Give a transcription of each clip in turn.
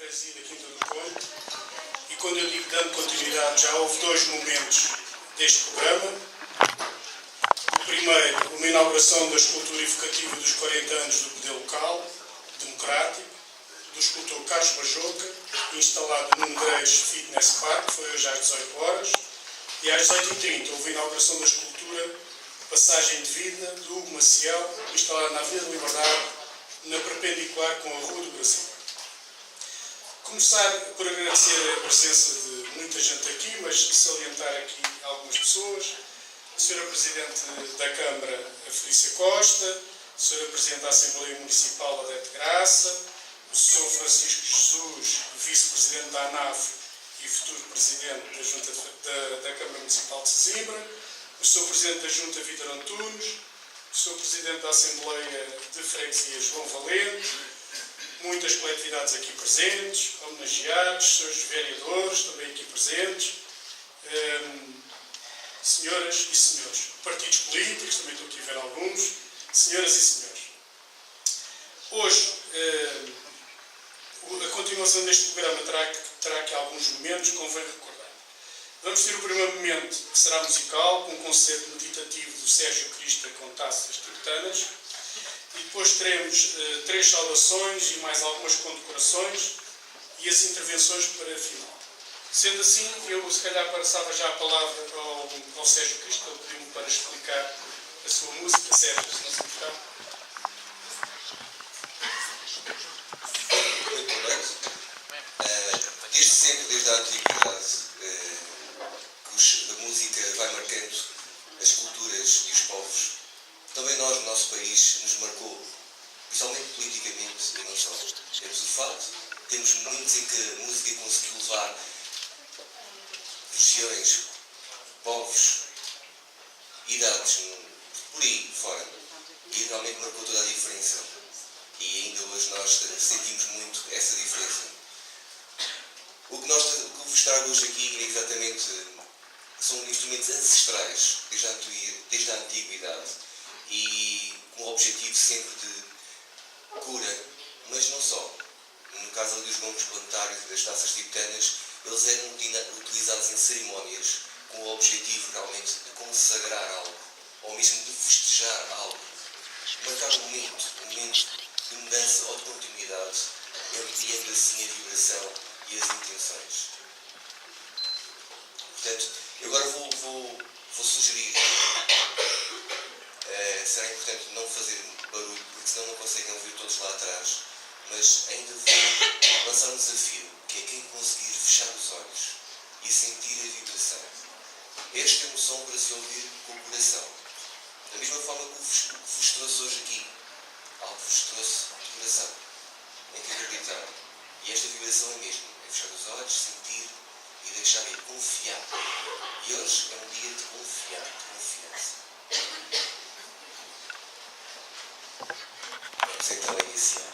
freguesia da Quinta do Conde, e quando eu digo dando continuidade, já houve dois momentos deste programa. O primeiro, uma inauguração da escultura evocativa dos 40 anos do poder local, democrático, do escultor Carlos Bajoca, instalado no Negreiros Fitness Park, foi hoje às 18 horas, e às 18h30 houve a inauguração da escultura Passagem de Vida, do Hugo Maciel, instalada na Avenida da Liberdade, na perpendicular com a Rua do Brasil. Começar por agradecer a presença de muita gente aqui, mas salientar aqui algumas pessoas. A Sra. Presidente da Câmara, a Felícia Costa, a Sra. Presidente da Assembleia Municipal, Adete Graça, o Sr. Francisco Jesus, Vice-Presidente da ANAF e futuro Presidente da Câmara Municipal de Sesimbra, o Sr. Presidente da Junta, Vítor Antunes, o Sr. Presidente da Assembleia de Freguesia, João Valente, muitas coletividades aqui presentes, homenageados, Srs. vereadores também aqui presentes, senhoras e senhores, partidos políticos, também estou aqui a ver alguns, senhoras e senhores. Hoje, a continuação deste programa terá aqui alguns momentos, convém recordar. Vamos ter o primeiro momento, que será musical, com um concerto meditativo do Sérgio Crista com taças tibetanas, e depois teremos 3 saudações e mais algumas condecorações e as intervenções para a final. Sendo assim, eu se calhar passava já a palavra ao Sérgio Crista, ele pediu-me para explicar a sua música. Sérgio, se não se importar. Muito boa noite. Desde sempre, desde a antiguidade, a música vai marcando as culturas e os povos. Também nós, no nosso país, nos marcou, principalmente politicamente, e não só. Temos o facto, temos momentos em que a música conseguiu levar regiões, povos, idades, por aí fora. E realmente marcou toda a diferença. E ainda hoje nós sentimos muito essa diferença. O que vos trago hoje aqui é exatamente, são instrumentos ancestrais, desde a antiguidade, e com o objetivo sempre de cura, mas não só. No caso ali dos gomes planetários e das taças tibetanas, eles eram utilizados em cerimónias com o objetivo realmente de consagrar algo, ou mesmo de festejar algo, marcar um momento de mudança ou de continuidade, ampliando assim a vibração e as intenções. Portanto, eu agora vou sugerir, será importante não fazer barulho, porque senão não conseguem ouvir todos lá atrás, mas ainda vou lançar um desafio, que é quem conseguir fechar os olhos e sentir a vibração. Esta é um som para se ouvir com o coração. Da mesma forma que vos trouxe hoje aqui, algo vos trouxe de coração, em que acreditar. E esta vibração é mesmo, é fechar os olhos, sentir e deixar ir, confiar. E hoje é um dia de confiar, de confiança. Vamos então iniciar.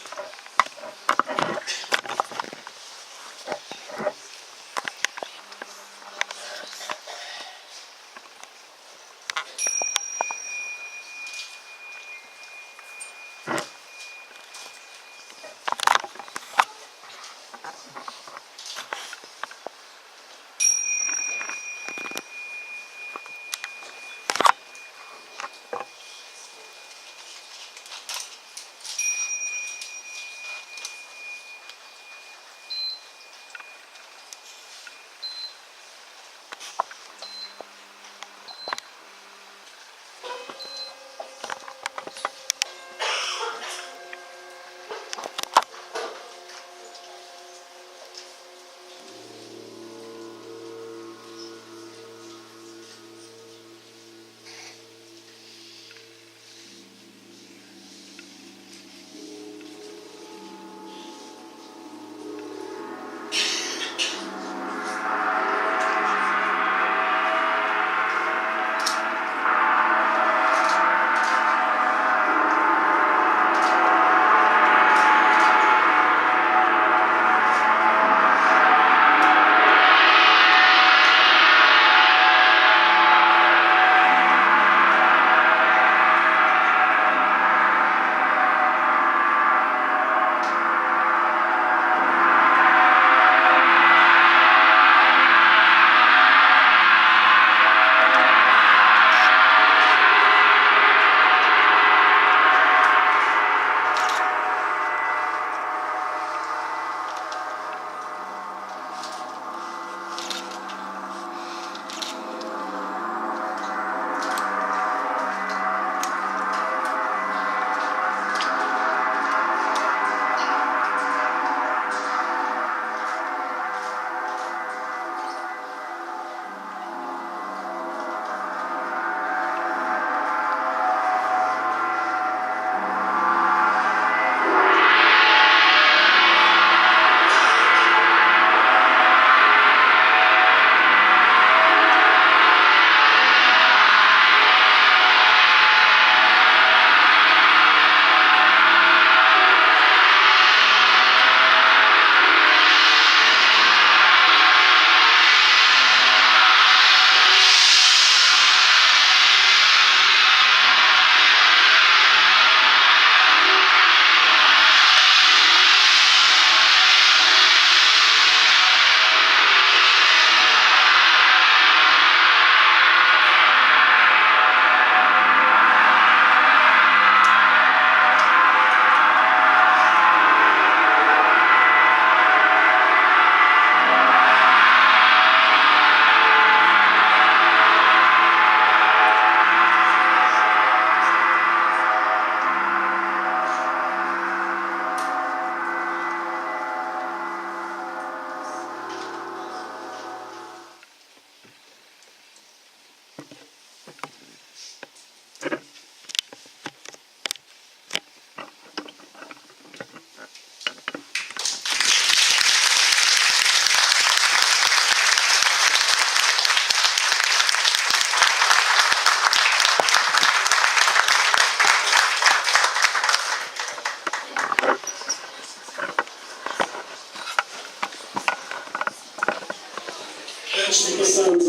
Antes de passarmos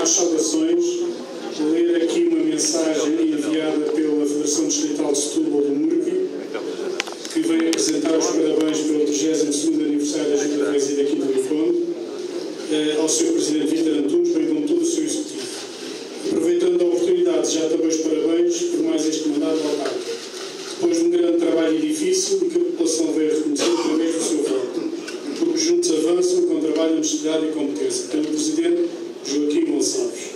às saudações, ler aqui uma mensagem enviada pela Federação Distrital de Setúbal do MURPI, que vem apresentar os parabéns pelo 32º aniversário da Junta de Freguesia da Quinta do Conde, ao Sr. Presidente Vítor Antunes, bem como todo o seu executivo. Aproveitando a oportunidade, já também os parabéns por mais este mandato ao cargo. Depois de um grande trabalho e difícil, que a população veio reconhecer através do seu voto, porque juntos avançam com trabalho, honestidade e competência. Pelo Presidente Joaquim Gonçalves.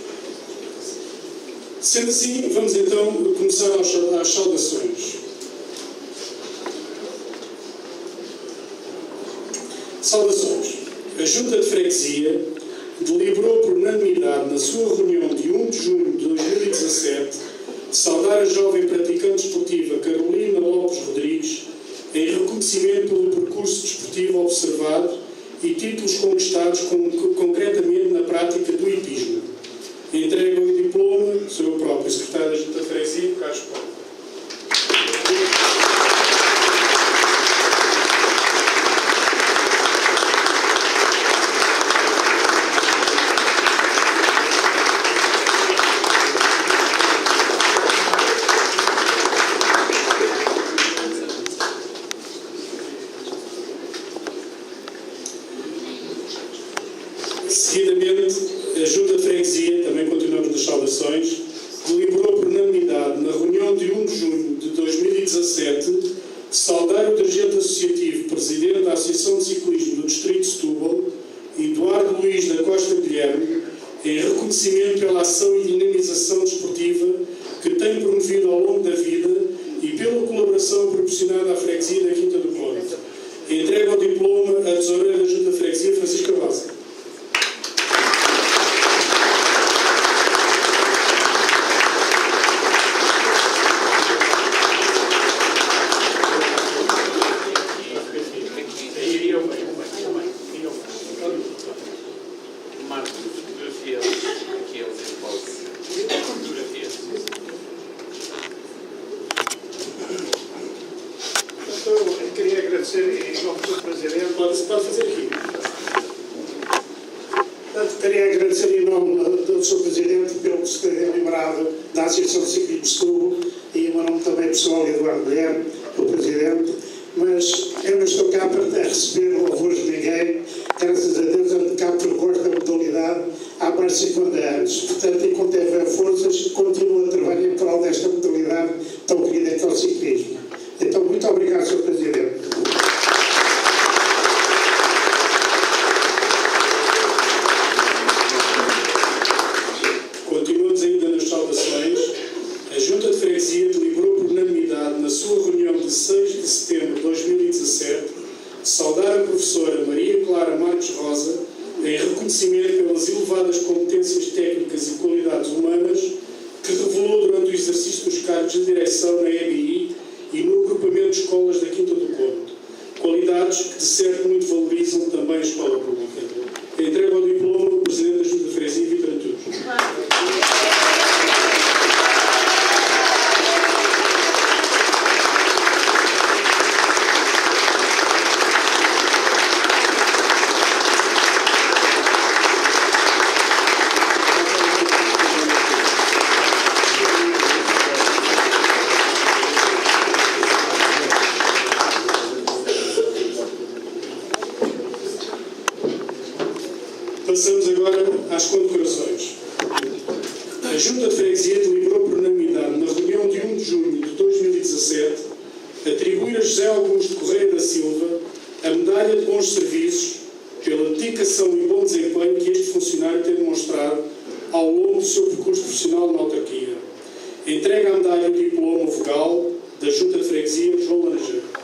Sendo assim, vamos então começar às saudações. Saudações. A Junta de Freguesia deliberou por unanimidade na sua reunião de 1 de junho de 2017 saudar a jovem praticante desportiva Carolina Lopes Rodrigues em reconhecimento pelo percurso desportivo observado e títulos conquistados concretamente na prática do hipismo. Entrega o diploma, sou eu próprio, Secretário da Junta de Freguesia, Carlos Paulo. Seguidamente, a Junta de Freguesia, também continuamos nas saudações, deliberou por unanimidade, na reunião de 1 de junho de 2017, saudar o dirigente associativo, presidente da Associação de Ciclismo do Distrito de Setúbal, Eduardo Luís da Costa Guilherme, em reconhecimento pela ação e dinamização desportiva que tem promovido ao longo da vida e pela colaboração proporcionada à Freguesia da Quinta do Conde. Entrega o diploma à Tesoureira da Junta de Freguesia, Francisca Rosa. Eu queria agradecer em nome do Sr. Presidente. Pode fazer aqui. Queria agradecer em nome do Sr. Presidente pelo se ter lembrado da Associação de Ciclismo de Setúbal e em meu nome também pessoal, Eduardo Guilherme, o Presidente. Mas eu não estou cá para receber louvores de ninguém. Graças a Deus ando cá porque gosto da modalidade há mais de 50 anos. Portanto, enquanto tiver forças, continuo a trabalhar em prol desta modalidade tão querida que é o ciclismo. Então, muito obrigado, Sr. Presidente. Continuamos ainda nas saudações. A Junta de Freguesia deliberou por unanimidade, na sua reunião de 6 de setembro de 2017, saudar a professora Maria Clara Marques Rosa em reconhecimento pelas elevadas competências técnicas e qualidades humanas que revelou durante o exercício dos cargos de direção na EBI e no agrupamento de escolas da Quinta do Conde. Qualidades que, de certo, muito valorizam também a escola pública. Entrega o diploma ao Presidente da Junta de Freguesia, Vítor Antunes. Passamos agora às condecorações. A Junta de Freguesia deliberou por unanimidade, na reunião de 1 de junho de 2017, atribuir a José Augusto Correia da Silva a medalha de bons serviços pela dedicação e bom desempenho que este funcionário tem demonstrado ao longo do seu percurso profissional na autarquia. Entrega a medalha e o diploma vogal da Junta de Freguesia, João Laranjeiro.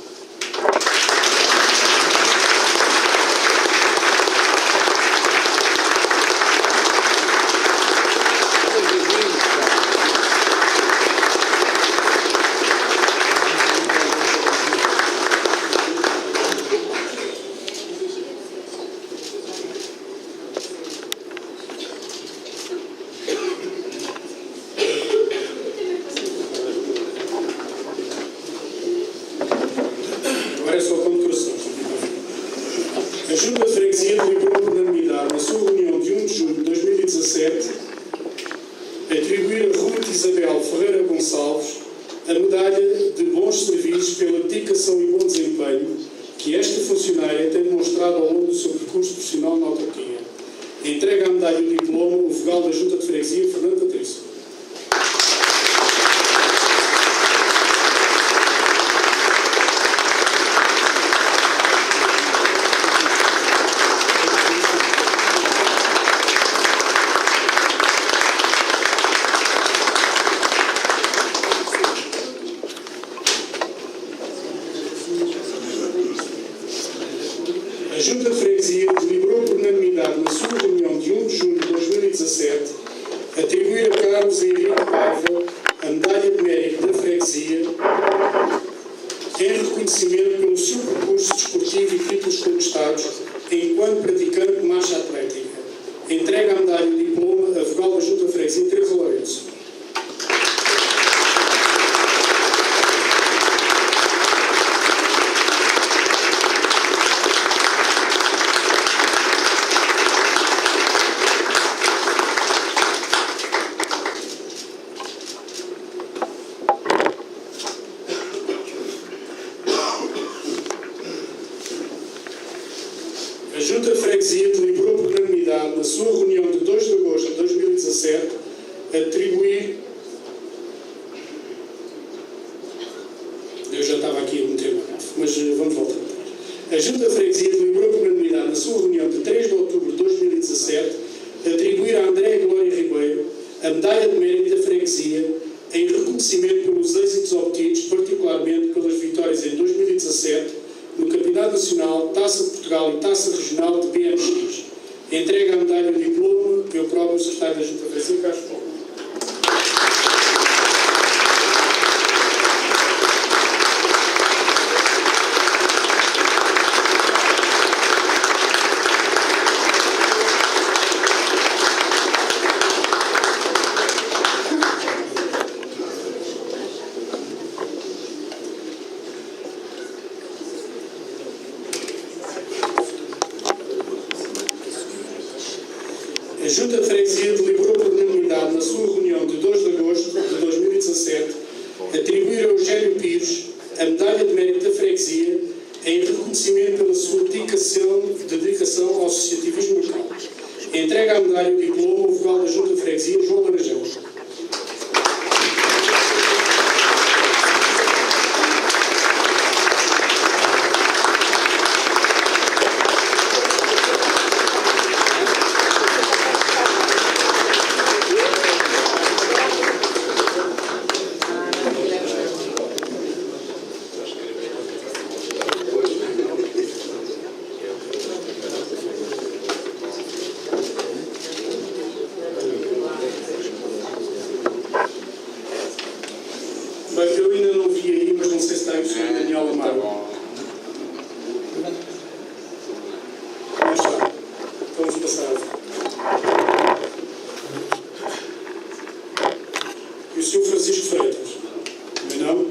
A Junta de Freguesia deliberou por unanimidade, na sua reunião de 1 de de julho de 2017, atribuir a Ruth Isabel Ferreira Gonçalves a medalha de bons serviços pela dedicação e bom desempenho que esta funcionária tem demonstrado ao longo do seu percurso profissional na autarquia. Entrega a medalha e o diploma o vogal da Junta de Freguesia, Fernando Patrício. A Junta de Freguesia deliberou por unanimidade na sua reunião de 1 de junho de 2017 atribuir a Carlos Henrique Paiva a medalha de mérito da freguesia em reconhecimento pelo seu percurso desportivo e títulos conquistados enquanto praticante de marcha atlética. Entrega a medalha e o diploma a vogal da Junta de Freguesia, Teresa Lourenço. A Junta de Freguesia deliberou por unanimidade, na sua reunião de 2 de agosto de 2017, atribuir... Eu já estava aqui a meter uma gafe, mas vamos voltar. A Junta de Freguesia deliberou por unanimidade, na sua reunião de 3 de outubro de 2017, atribuir a Andréa Glória Ribeiro a medalha de mérito da freguesia em reconhecimento pelos êxitos obtidos, particularmente pelas vitórias em 2017, no Campeonato Nacional, Taça de Portugal e Taça Regional de BMX. Entrega a medalha e o diploma eu próprio, secretário da Junta de Freguesia, Carlos Paulo. A Junta de Freguesia deliberou por unanimidade, na sua reunião de 2 de agosto de 2017, atribuir a Eugénio Pires a medalha de mérito da freguesia em reconhecimento pela sua dedicação ao associativismo local. Entrega a medalha e o diploma o vogal da Junta de Freguesia, João Laranjão. Bem, eu ainda não vi aí, mas não sei se está aí o Sr. Daniel Amaro. Não está. Então vamos passar a ver. E o Sr. Francisco Freitas? Também não?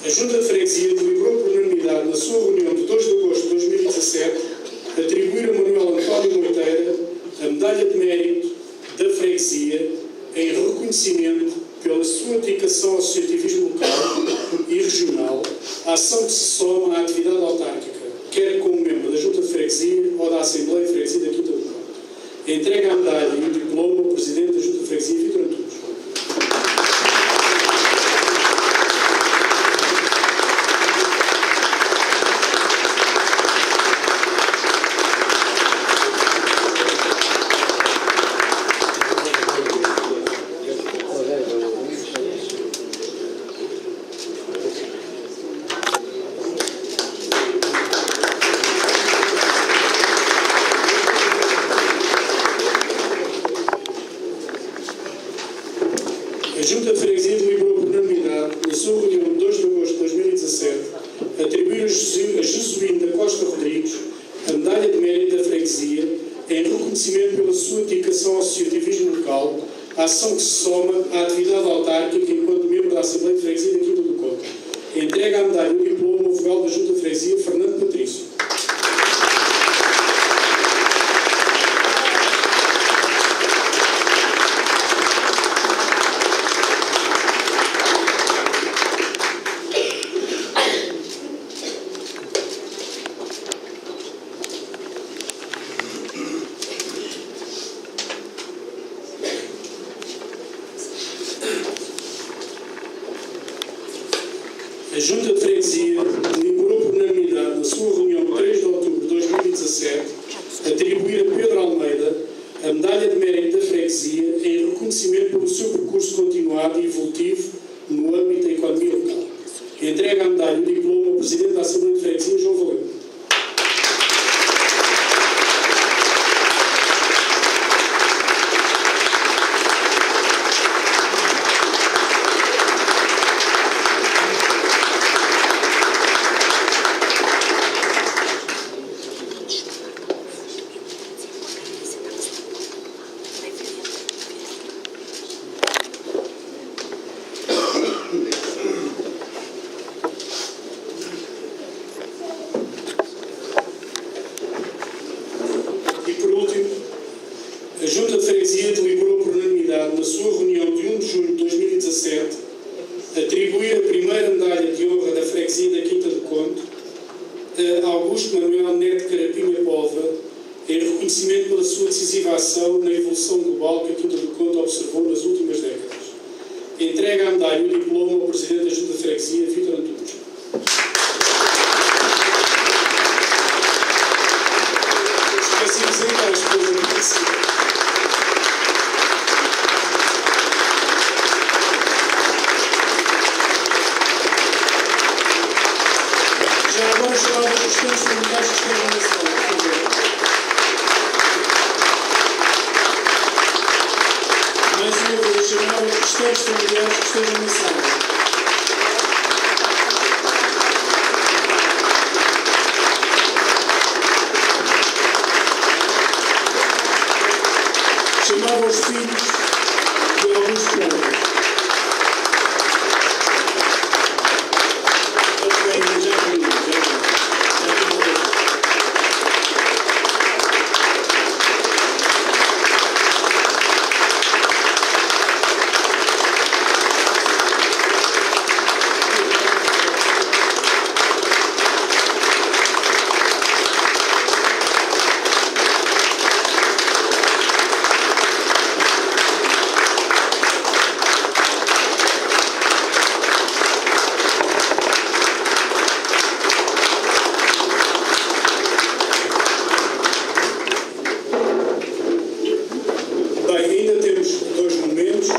A Junta de Freguesia deliberou por unanimidade, na sua reunião de 2 de agosto de 2017, atribuir a Manuel António Moiteira a medalha de mérito da freguesia em reconhecimento pela sua dedicação ao associativismo local e regional, a ação que se soma à atividade autárquica, quer como membro da Junta de Freguesia ou da Assembleia de Freguesia da Quinta do Conde. Entrega a medalha e o diploma ao Presidente da Junta de Freguesia, Vítor Antunes. A Junta de Freguesia deliberou por unanimidade, na sua reunião de 2 de agosto de 2017, atribuir a Jesuíno da Costa Rodrigues a medalha de mérito da freguesia em reconhecimento pela sua dedicação ao associativismo local, a ação que se soma à atividade autárquica enquanto membro da Assembleia de Freguesia da Quinta do Conde. Entrega a medalha e o diploma Portugal da Junta de Freguesia, Fernando Patrício. A Junta de Freguesia deliberou por unanimidade, na sua reunião de 3 de outubro de 2017, atribuir a Pedro Almeida a Medalha de Mérito da Freguesia em reconhecimento pelo seu percurso continuado e evolutivo no âmbito da economia local. Entrega a medalha e o diploma ao Presidente da Assembleia de Freguesia, João Valente. A Junta de Freguesia deliberou por unanimidade, na sua reunião de 1 de julho de 2017, atribuir a primeira medalha de honra da Freguesia da Quinta do Conde a Augusto Manuel Neto Carapinha Póvoa, em reconhecimento pela sua decisiva ação na evolução global que a Quinta do Conde observou nas últimas décadas. Entrega a medalha e o diploma ao Presidente da Junta de Freguesia, Vítor Antunes. Esqueci-nos ainda a esposa de Patrícia. Já agora chamava os restantes familiares que estejam na sala, por favor. Mais uma vez, chamava os restantes familiares que estejam na sala. Chamava os filhos de Augusto Póvoa. Ainda temos 2 momentos.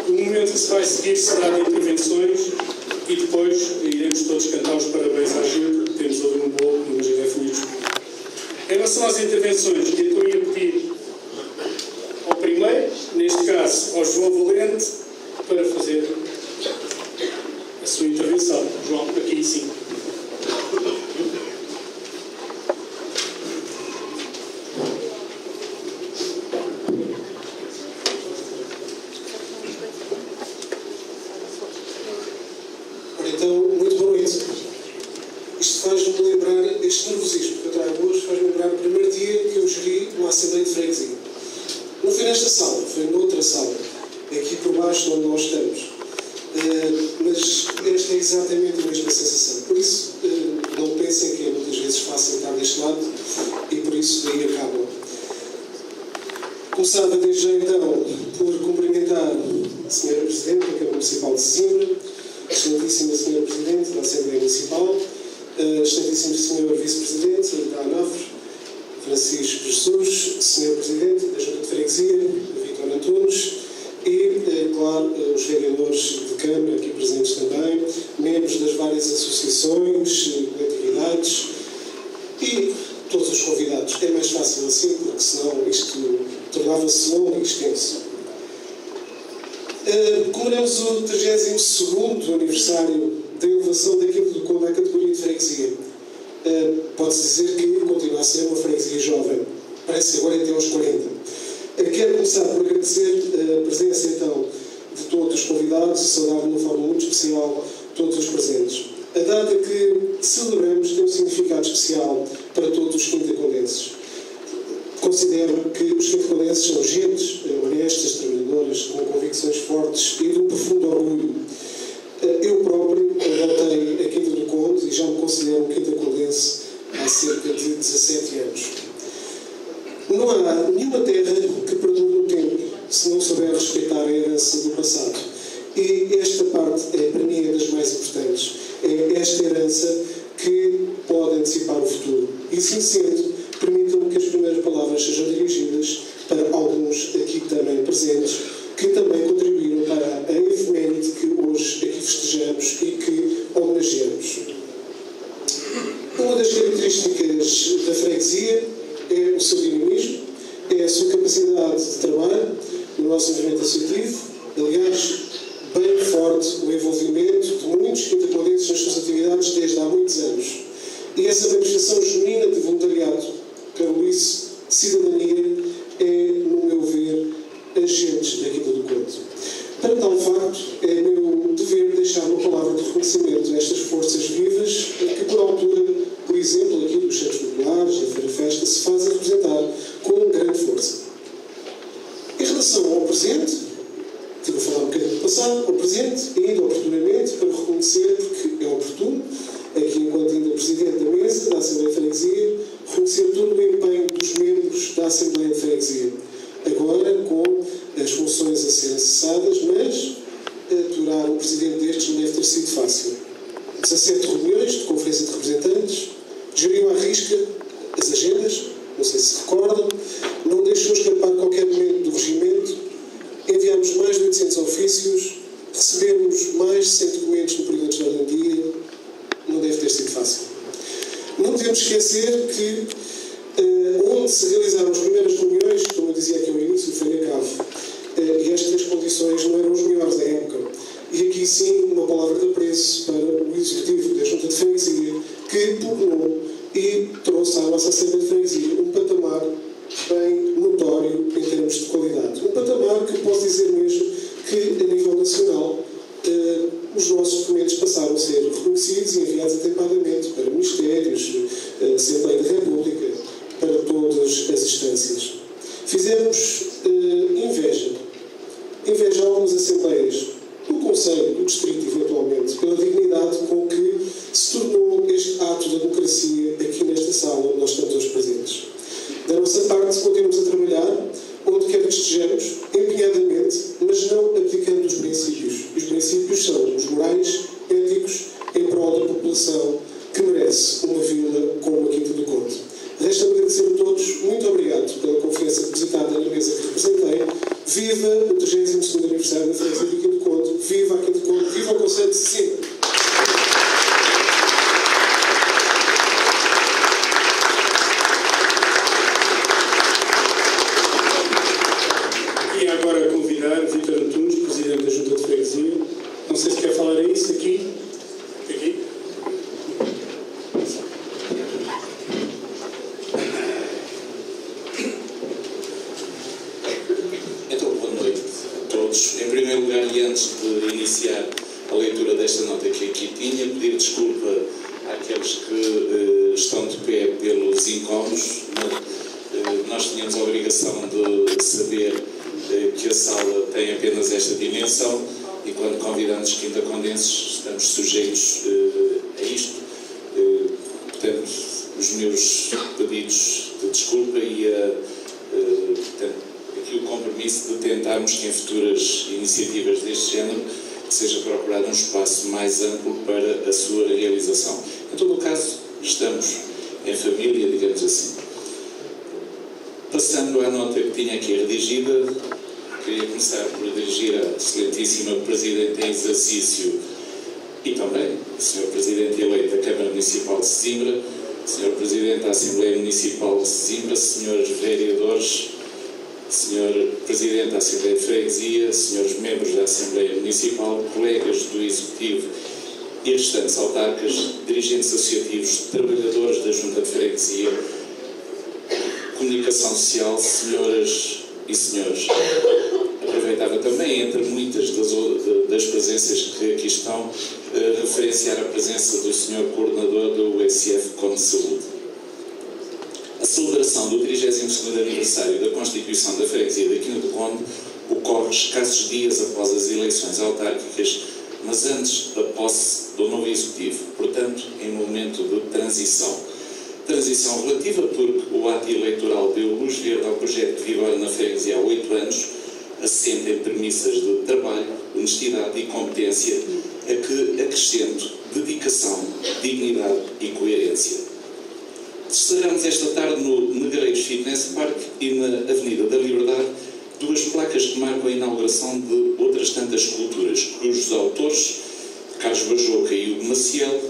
O momento que se vai seguir será de intervenções e depois iremos todos cantar os parabéns à gente. Temos ali um bolo, mas já é feliz. Em relação às intervenções, então ia pedir ao primeiro, neste caso ao João Valente, para fazer a sua intervenção. João, aqui sim. Então, muito boa noite. Isto faz-me lembrar, este nervosismo que eu trago hoje, faz-me lembrar o primeiro dia que eu geri uma Assembleia de Freguesia. Não foi nesta sala, foi noutra sala, aqui por baixo onde nós estamos. Mas esta é exatamente a mesma sensação. Por isso, não pensem que é muitas vezes fácil estar deste lado e por isso daí acabam. Começava desde então por cumprimentar a Sra. Presidente da Câmara Municipal de Sesimbra, Excelentíssima Sra. Presidente da Assembleia Municipal, Excelentíssimo Sr. Vice-Presidente da ANAFRE, Francisco Jesus, Sr. Presidente da Junta de Freguesia, Vítor Antunes, e, claro, os vereadores de Câmara aqui presentes também, membros das várias associações, coletividades e todos os convidados. É mais fácil assim, porque senão isto tornava-se longo e extenso. Comemoramos o 32º aniversário da elevação daquilo do Conde à categoria de freguesia. Pode-se dizer que continua a ser uma freguesia jovem. Parece que agora é até aos 40. Quero começar por agradecer a presença, então, de todos os convidados e saudar de uma forma muito especial todos os presentes. A data que celebramos tem um significado especial para todos os quintacondenses. Considero que os quintacondenses são gentes honestas, trabalhadoras, com convicções fortes e de um profundo orgulho. Eu próprio voltei a Quinta do Conde e já me considero um quintacondense há cerca de 17 anos. Não há nenhuma terra que perdure no tempo se não souber respeitar a herança do passado. E esta parte, para mim, é das mais importantes. É esta herança que pode antecipar o futuro. E, assim sendo, permitam-me que as primeiras palavras sejam dirigidas para alguns aqui também presentes, que também contribuíram para a efeméride que hoje aqui festejamos e que homenageamos. Uma das características da freguesia é o seu dinamismo, é a sua capacidade de trabalho no nosso movimento associativo, aliás, bem forte o envolvimento de muitos quintacondenses nas suas atividades desde há muitos anos. E essa manifestação genuína de voluntariado, carolice, cidadania, é, no meu ver, agentes da Quinta do Conde. Para tal facto, é meu dever deixar uma palavra de reconhecimento a estas forças vivas que, por altura, por exemplo, aqui dos Centros Populares, da Feira Festa, se fazem representar com grande força. Em relação ao presente, estive a falar um bocadinho do passado, ao presente, ainda oportunamente, para reconhecer, porque é oportuno, aqui enquanto ainda Presidente da Mesa da Assembleia de Freguesia, reconhecer todo o empenho dos membros da Assembleia de Freguesia. Agora, com as funções a serem cessadas, mas aturar um Presidente destes não deve ter sido fácil. 17 reuniões de Conferência de Representantes, geriu à risca as agendas, não sei se recordam, não deixou escapar qualquer momento do regimento, enviámos mais de 800 ofícios, recebemos mais de 100 documentos no período de ordem do dia, não deve ter sido fácil. Não podemos esquecer que onde se realizaram as primeiras reuniões, como eu dizia aqui ao início, foi na CAV, e estas condições não eram as melhores à época. E aqui sim uma palavra de apreço para o Executivo da Junta de Freguesia, que pugnou e trouxe à nossa Assembleia de Freguesia um patamar bem notório em termos de qualidade. Um patamar que posso dizer mesmo que, a nível nacional, os nossos documentos passaram a ser reconhecidos e enviados atempadamente para ministérios, Assembleia da República, para todas as instâncias. Fizemos inveja a algumas assembleias do Conselho, do Distrito, eventualmente, pela dignidade com que se tornou este ato da democracia aqui nesta sala onde nós estamos hoje presentes. Da nossa parte, continuamos a trabalhar onde quer que estejamos, empenhadamente, mas não aplicando os princípios. E os princípios são os morais, éticos, em prol da população que merece uma vila como a Quinta do Conde. Resta-me agradecer a todos, muito obrigado pela confiança depositada na mesa que representei. Viva o 32º aniversário da Freguesia da Quinta do Conde, viva a Quinta do Conde, viva o Conselho de Sesimbra. E agora convidar Vítor Antunes, Presidente da Junta de Freguesia. Não sei se quer falar isso aqui. Aqui. Então, boa noite a todos. Em primeiro lugar, e antes de iniciar a leitura desta nota que aqui tinha, pedir desculpa àqueles que estão de pé pelos incómodos. Nós tínhamos a obrigação de saber que a sala tem apenas esta dimensão e quando convidamos quintacondenses estamos sujeitos a isto. Portanto, os meus pedidos de desculpa e aqui o compromisso de tentarmos que em futuras iniciativas deste género seja procurado um espaço mais amplo para a sua realização. Em todo o caso, estamos em família, digamos assim. Passando à nota que tinha aqui redigida, queria começar por dirigir à excelentíssima Presidente em exercício e também Sr. Presidente eleito da Câmara Municipal de Sesimbra, Sr. Presidente da Assembleia Municipal de Sesimbra, Srs. Vereadores, Sr. Presidente da Assembleia de Freguesia, Srs. Membros da Assembleia Municipal, colegas do Executivo e restantes autarcas, dirigentes associativos, trabalhadores da Junta de Freguesia, Comunicação Social, senhoras e senhores. Aproveitava também, entre muitas das presenças que aqui estão, referenciar a presença do Sr. Coordenador do USF Como Saúde. A celebração do 32º aniversário da Constituição da Freguesia da Quinta do Conde ocorre escassos dias após as eleições autárquicas, mas antes da posse do novo Executivo, portanto, em momento de transição. Transição relativa porque o ato eleitoral deu luz verde ao projeto que vigora na freguesia há 8 anos, assente em premissas de trabalho, honestidade e competência, a que acrescento dedicação, dignidade e coerência. Celebramos esta tarde no Negareiros Fitness Park e na Avenida da Liberdade 2 placas que marcam a inauguração de outras tantas esculturas, cujos autores, Carlos Bajoca e Hugo Maciel,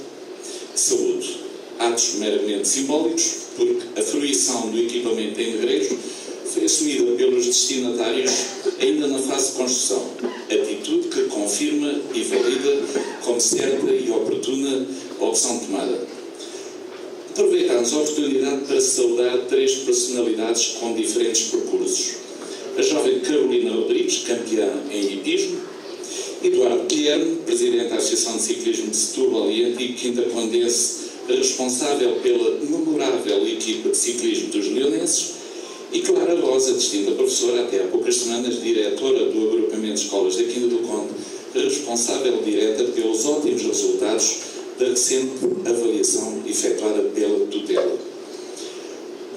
saúdo. Atos meramente simbólicos, porque a fruição do equipamento em Negreiros foi assumida pelos destinatários ainda na fase de construção, atitude que confirma e valida como certa e oportuna a opção tomada. Aproveitamos a oportunidade para saudar 3 personalidades com diferentes percursos. A jovem Carolina Rodrigues, campeã em hipismo, Eduardo Guilherme, presidente da Associação de Ciclismo de Setúbal e antigo quintacondense, responsável pela memorável equipa de ciclismo dos leonenses, e Clara Rosa, distinta professora, até há poucas semanas diretora do agrupamento de escolas da Quinta do Conde, responsável direta pelos ótimos resultados da recente avaliação efetuada pela tutela.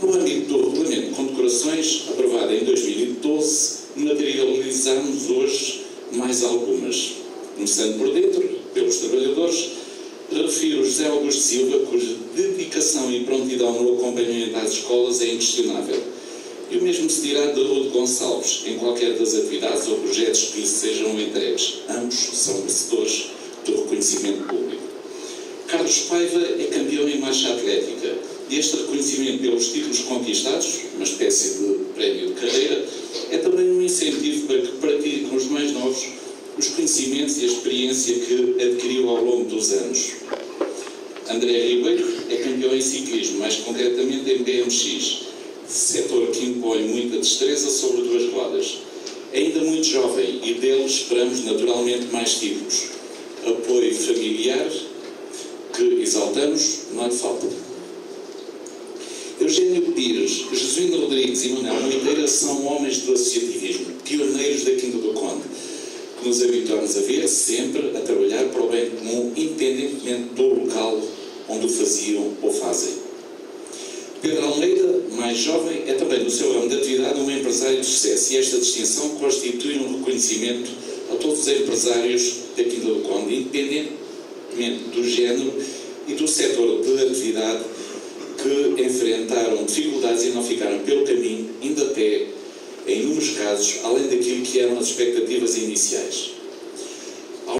No âmbito do Regulamento de Condecorações, aprovado em 2012, materializamos hoje mais algumas. Começando por dentro, pelos trabalhadores, refiro José Augusto Silva, cuja dedicação e prontidão no acompanhamento às escolas é inquestionável. E o mesmo se dirá de Rude Gonçalves, em qualquer das atividades ou projetos que lhe sejam entregues. Ambos são merecedores do reconhecimento público. Carlos Paiva é campeão em marcha atlética. E este reconhecimento pelos títulos conquistados, uma espécie de prémio de carreira, é também um incentivo para que partilhe com os mais novos os conhecimentos e a experiência que adquiriu ao longo dos anos. André Ribeiro é campeão em ciclismo, mais concretamente em BMX, setor que impõe muita destreza sobre 2 rodas. Ainda muito jovem e dele esperamos naturalmente mais títulos. Apoio familiar, que exaltamos, não lhe falta. Eugênio Pires, Jesuíno Rodrigues e Manuel Moiteira são homens do associativismo, pioneiros da Quinta do Conde, que nos habituamos a ver sempre a trabalhar para o bem comum, independentemente do local onde o faziam ou fazem. Pedro Almeida, mais jovem, é também no seu ramo de atividade um empresário de sucesso e esta distinção constitui um reconhecimento a todos os empresários da Quinta do Conde, independentemente do género e do setor de atividade, que enfrentaram dificuldades e não ficaram pelo caminho, ainda até, em inúmeros casos, além daquilo que eram as expectativas iniciais. Ao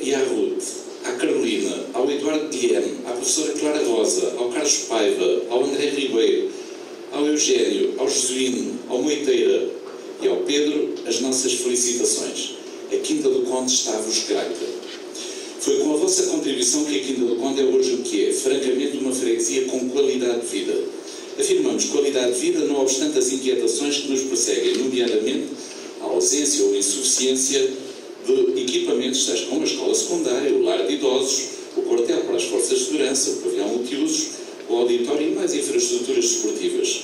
e à Ruth, à Carolina, ao Eduardo Guilherme, à professora Clara Rosa, ao Carlos Paiva, ao André Ribeiro, ao Eugênio, ao Jesuíno, ao Moiteira e ao Pedro, as nossas felicitações. A Quinta do Conde está-vos grata. Foi com a vossa contribuição que a Quinta do Conde é hoje o que é, francamente uma freguesia com qualidade de vida. Afirmamos qualidade de vida não obstante as inquietações que nos perseguem, nomeadamente a ausência ou insuficiência de equipamentos tais como a escola secundária, o lar de idosos, o quartel para as forças de segurança, o pavilhão multiusos, o auditório e mais infraestruturas desportivas.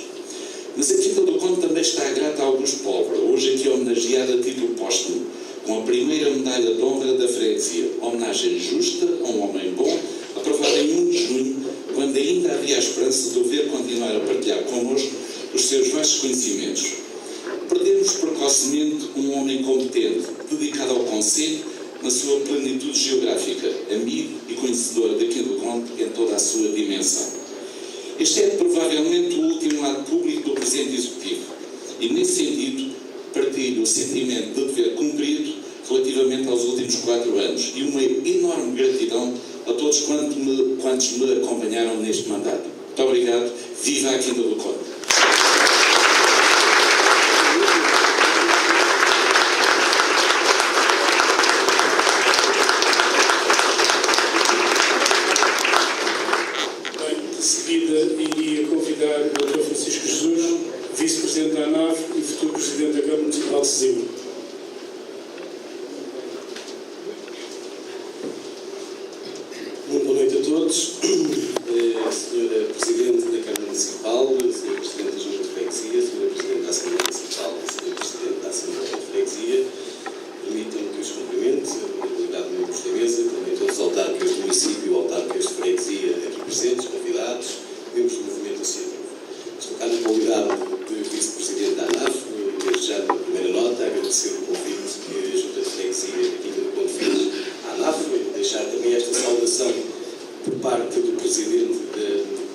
Mas a Quinta do Conde também está grata a Augusto Pólvora, hoje aqui homenageada a título póstumo, com a primeira medalha de honra da freguesia, homenagem justa a um homem bom, aprovada em 1 de junho, quando ainda havia a esperança de o ver continuar a partilhar connosco os seus vastos conhecimentos. Perdemos precocemente um homem competente, dedicado ao concelho na sua plenitude geográfica, amigo e conhecedor da Quinta do Conde em toda a sua dimensão. Este é provavelmente o último ato público do presente Executivo e, nesse sentido, partilho o sentimento de dever cumprido relativamente aos últimos 4 anos e uma enorme gratidão a todos quantos me acompanharam neste mandato. Muito obrigado. Viva a Quinta do Conde. Bem, de seguida iria convidar o Dr. Francisco Jesus, Vice-Presidente da ANAV e futuro Presidente da Câmara Municipal de Sesimbra. todos. Senhora Presidente da Câmara Municipal, Senhora Presidente da Junta de Freguesia, Senhora Presidente da Assembleia Municipal e Senhora Presidente da Assembleia de Freguesia, permitam-me que os cumprimente, a qualidade de membros da mesa, também todos os autarcas do município, autarcas de freguesia aqui presentes, convidados, membros do movimento associativo. Estou cá na qualidade de Vice-Presidente da ANAF, desde já na primeira nota, agradecer o convite que a Junta de Freguesia aqui do Ponto fez à ANAF, deixar também esta saudação por parte do Presidente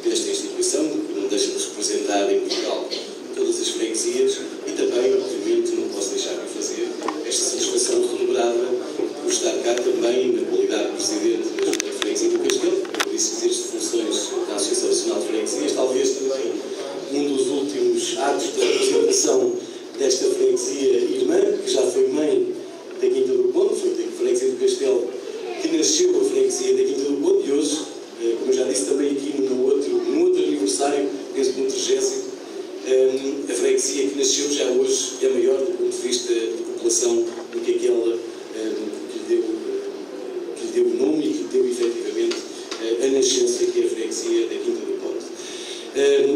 desta instituição, que não deixa de representar em Portugal todas as freguesias, e também, obviamente, não posso deixar de fazer esta satisfação redobrada por estar cá também na qualidade de Presidente da Junta de Freguesia do Castelo, por isso exerce funções da Associação Nacional de Freguesias, talvez também um dos últimos atos da representação desta freguesia irmã, que já foi mãe da Quinta do Conde, foi da Freguesia do Castelo, que nasceu a freguesia da Quinta do Conde, e hoje, como eu já disse também aqui num outro aniversário, penso que no 30º, a freguesia que nasceu já hoje é maior do ponto de vista de população do que aquela que lhe deu o nome e que lhe deu efetivamente a nascença, que é a freguesia da Quinta do Conde.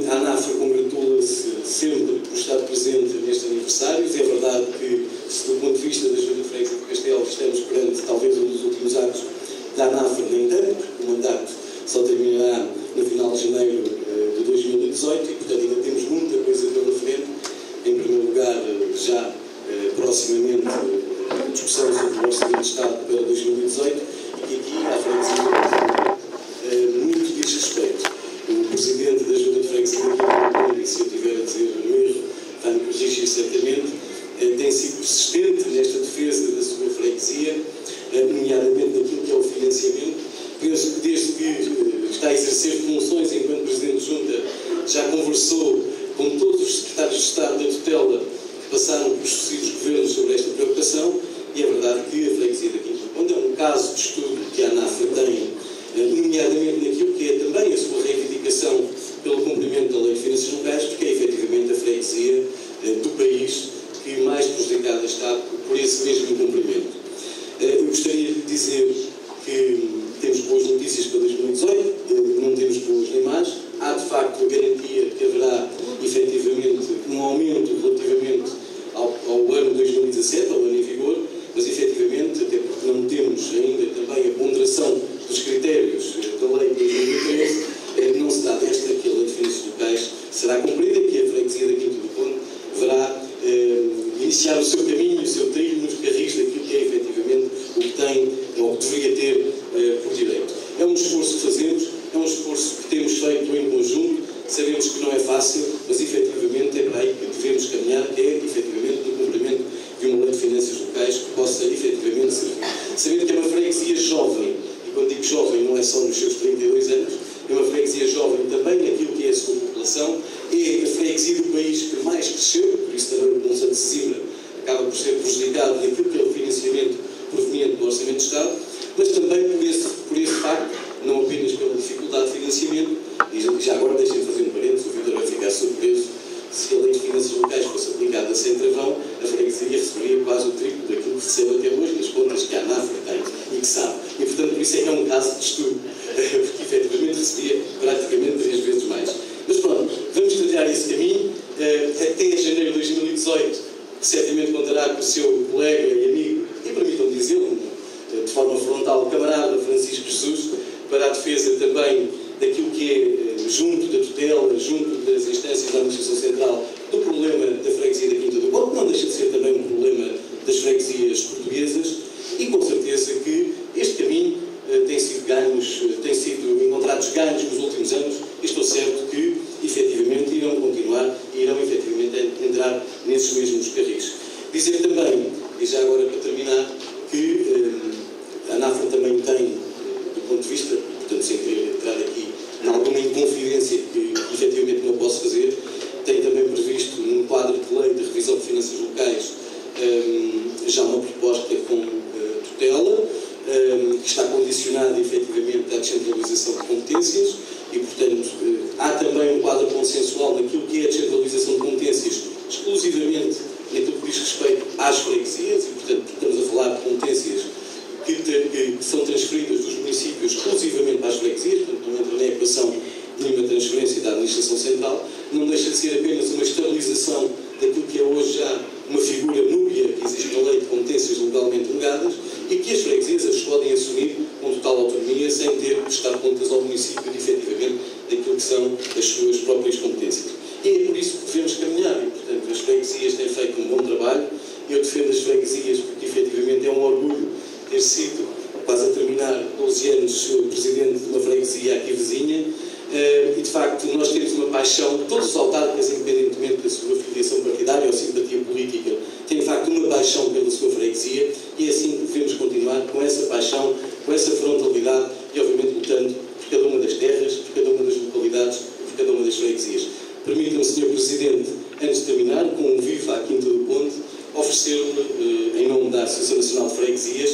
A ANAF congratula-se sempre por estar presente nestes aniversários. É verdade que, se do ponto de vista da Junta de Freguesia do Castelo, estamos perante talvez um dos últimos atos da ANAF, nem tanto, porque o mandato só terminará no final de janeiro de 2018 e, portanto, ainda temos muita coisa pela frente. Em primeiro lugar, já proximamente, a discussão sobre o Orçamento de Estado para 2018 e que aqui há freguesia muito diz respeito. O Presidente da Junta de Freguesia aqui, se eu estiver a dizer um erro, vai-me corrigir certamente, tem sido persistente nesta defesa da sua freguesia, nomeadamente naquilo que é o financiamento. Penso que desde que está a exercer funções enquanto Presidente de Junta, já conversou com todos os secretários de Estado da tutela que passaram pelos sucessivos governos sobre esta preocupação, e é verdade que a freguesia da Quinta do Conde é um caso de estudo que a ANAF tem, nomeadamente naquilo que é também a sua reivindicação pelo cumprimento da Lei de Finanças Locais, porque é efetivamente a freguesia do país que mais prejudicada está por esse mesmo cumprimento. Eu gostaria de dizer que temos boas notícias para 2018, não temos boas nem más. Há, de facto, a garantia que haverá, efetivamente, um aumento relativamente ao ano 2017, ao ano em vigor, mas, efetivamente, até porque não temos ainda também a ponderação dos critérios da Lei de 2013, não se dá desta que a Lei de Finanças Locais será cumprida, que a freguesia da Quinta do Conde deverá iniciar o seu caminho, o seu trilho nos carris daquilo que é, efetivamente, o que tem, ou que deveria ter por direito. É um esforço que fazemos, é um esforço que temos feito em conjunto, sabemos que não é fácil, mas efetivamente é para aí que devemos caminhar, é efetivamente no cumprimento de uma Lei de Finanças Locais que possa efetivamente servir. Sabendo que é uma freguesia jovem, e quando digo jovem não é só nos seus 32 anos, é uma freguesia jovem também naquilo que é a sua população, é a freguesia do país que mais cresceu, por isso também o Conselho de Sesimbra acaba por ser prejudicado naquilo que é o financiamento proveniente do Orçamento de Estado, mas também por esse facto, não apenas pela dificuldade de financiamento, e já agora deixem-me fazer um parênteses, o Vítor vai ficar surpreso, se a Lei de Finanças Locais fosse aplicada sem travão, a freguesia receberia quase o triplo daquilo que recebe até hoje, nas contas que a ANAF tem e que sabe. E, portanto, por isso é que é um caso de estudo, porque efetivamente recebia praticamente 3 vezes mais. Mas pronto, vamos trilhar esse caminho, até janeiro de 2018, que certamente contará com o seu colega e amigo, e permitam-me dizê-lo, de forma frontal, camarada Francisco Jesus, para a defesa também daquilo que é, junto da tutela, junto das instâncias da Administração Central, do problema da freguesia da Quinta do Conde, que não deixa de ser também um problema das freguesias portuguesas, e com certeza que este caminho tem sido encontrados ganhos nos últimos anos, e estou certo que, efetivamente, irão continuar e irão, efetivamente, entrar nesses mesmos carris. Dizer também, e já agora para terminar, que a ANAF também tem, do ponto de vista, portanto, sem querer entrar aqui em alguma inconfidência que efetivamente não posso fazer, tem também previsto, num quadro de lei de revisão de finanças locais, já uma proposta com tutela, que está condicionada efetivamente à descentralização de competências e, portanto, há também um quadro consensual naquilo que é a descentralização de competências exclusivamente naquilo que diz respeito às freguesias e, portanto, estamos a falar de competências que são transferidas dos municípios exclusivamente para as freguesias, prestar contas ao município, efetivamente, daquilo que são as suas próprias competências. E é por isso que devemos caminhar, e, portanto, as freguesias têm feito um bom trabalho. Eu defendo as freguesias porque, efetivamente, é um orgulho ter sido, quase a terminar, 12 anos presidente de uma freguesia aqui vizinha, e, de facto, nós temos uma paixão, todos os autárquicas, independentemente da sua filiação partidária ou simpatia política, têm, de facto, uma paixão pela sua freguesia, e é assim que devemos continuar, com essa paixão, com essa frontalidade e, obviamente, lutando por cada uma das terras, por cada uma das localidades, por cada uma das freguesias. Permita-me, Sr. Presidente, antes de terminar, com um viva à Quinta do Ponte, oferecer-lhe, em nome da Associação Nacional de Freguesias,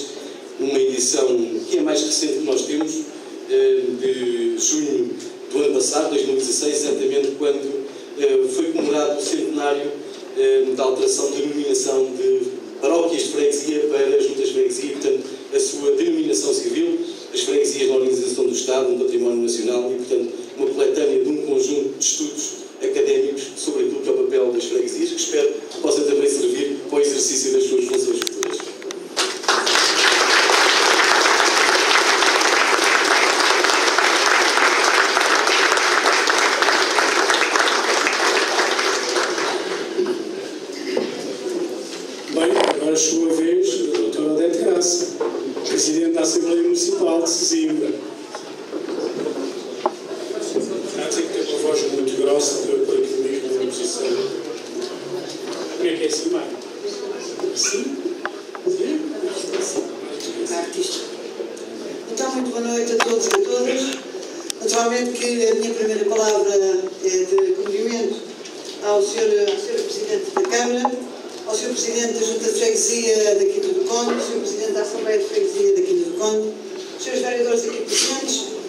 uma edição que é a mais recente que nós temos, de junho do ano passado, 2016, exatamente quando foi comemorado o centenário da alteração de denominação de paróquias de freguesia para juntas de freguesia, e, portanto, a sua denominação civil, as freguesias na organização do Estado, no património nacional, e, portanto, uma coletânea de um conjunto de estudos académicos sobre aquilo que é o papel das freguesias, que espero que possa também servir para o exercício das suas funções futuras. Bem, agora chegou a vez da doutora Odete Graça, Presidente da Assembleia Municipal de Sesimbra. Tem que ter uma voz muito grossa para aquilo que na posição. Como é que é assim, Mário? Sim? Artista. Então, muito boa noite a todos e a todas. Naturalmente que a minha primeira palavra é de cumprimento ao Sr. Presidente da Câmara, ao Sr. Presidente da Junta de Freguesia da Quinta do Conde, ao Sr. Presidente da Assembleia de Freguesia da Quinta do Conde, aos Srs. Vereadores aqui presentes,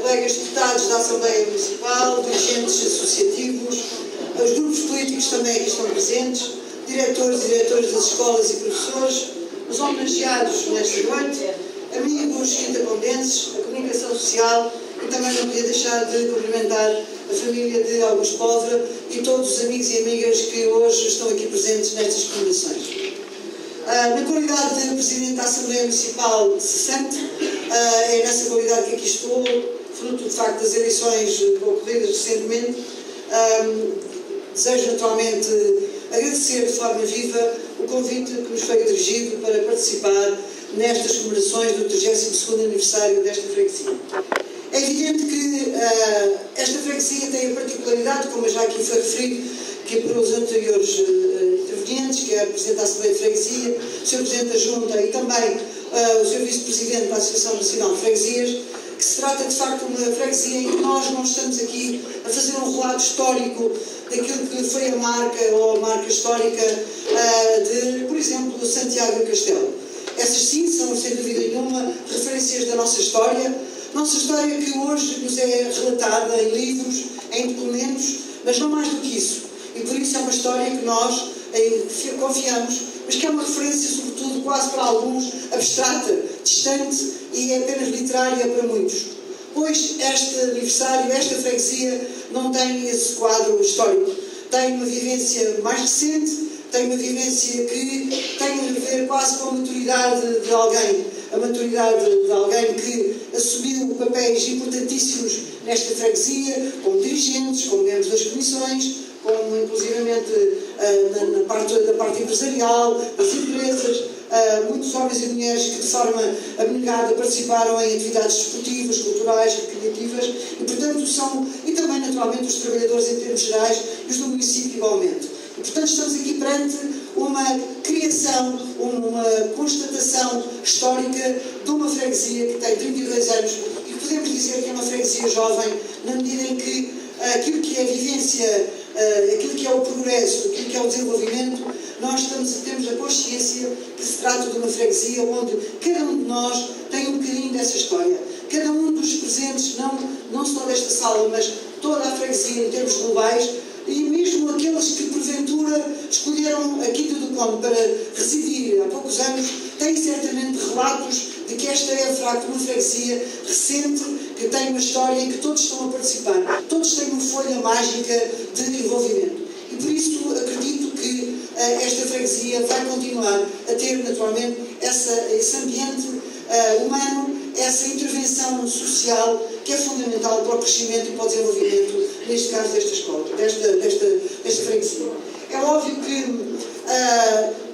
colegas deputados da Assembleia Municipal, dirigentes associativos, os grupos políticos também aqui estão presentes, diretores e diretoras das escolas e professores, os homenageados nesta noite, amigos quintacondenses, a comunicação social, e também não podia deixar de cumprimentar a família de Augusto Póvoa e todos os amigos e amigas que hoje estão aqui presentes nestas comemorações. Na qualidade de Presidente da Assembleia Municipal de Sessante, é nessa qualidade que aqui estou, fruto de facto das eleições ocorridas recentemente. Desejo naturalmente agradecer de forma viva o convite que nos foi dirigido para participar nestas comemorações do 32º aniversário desta freguesia. É evidente que esta freguesia tem a particularidade, como já aqui foi referido, que pelos anteriores intervenientes, que é o Presidente da Assembleia de Freguesia, o Sr. Presidente da Junta e também o Sr. Vice-Presidente da Associação Nacional de Freguesias, que se trata de facto de uma freguesia em que nós não estamos aqui a fazer um relato histórico daquilo que foi a marca ou a marca histórica de, por exemplo, Santiago do Castelo. Essas sim são, sem dúvida nenhuma, referências da nossa história que hoje nos é relatada em livros, em documentos, mas não mais do que isso. E por isso é uma história que nós confiamos, mas que é uma referência, sobretudo, quase para alguns, abstrata, distante e apenas literária para muitos. Pois este aniversário, esta freguesia, não tem esse quadro histórico. Tem uma vivência mais recente, tem uma vivência que tem a ver quase com a maturidade de alguém. A maturidade de alguém que assumiu papéis importantíssimos nesta freguesia, como dirigentes, como membros das comissões, como inclusivamente da parte empresarial, das empresas, muitos homens e mulheres que de forma abnegada participaram em atividades desportivas, culturais, recreativas e, portanto, e também naturalmente os trabalhadores em termos gerais e os do município igualmente. E, portanto, estamos aqui perante uma criação, uma constatação histórica de uma freguesia que tem 32 anos e que podemos dizer que é uma freguesia jovem, na medida em que aquilo que é a vivência, aquilo que é o progresso, aquilo que é o desenvolvimento, nós temos a consciência que se trata de uma freguesia onde cada um de nós tem um bocadinho dessa história. Cada um dos presentes, não só desta sala, mas toda a freguesia em termos globais, e mesmo aqueles que porventura escolheram a Quinta do Conde para residir há poucos anos, têm certamente relatos de que esta é de facto uma freguesia recente, que tem uma história em que todos estão a participar, todos têm uma folha mágica de envolvimento. E por isso acredito que esta freguesia vai continuar a ter naturalmente esse ambiente humano, essa intervenção social que é fundamental para o crescimento e para o desenvolvimento, neste caso, desta escola, desta freguesia. É óbvio que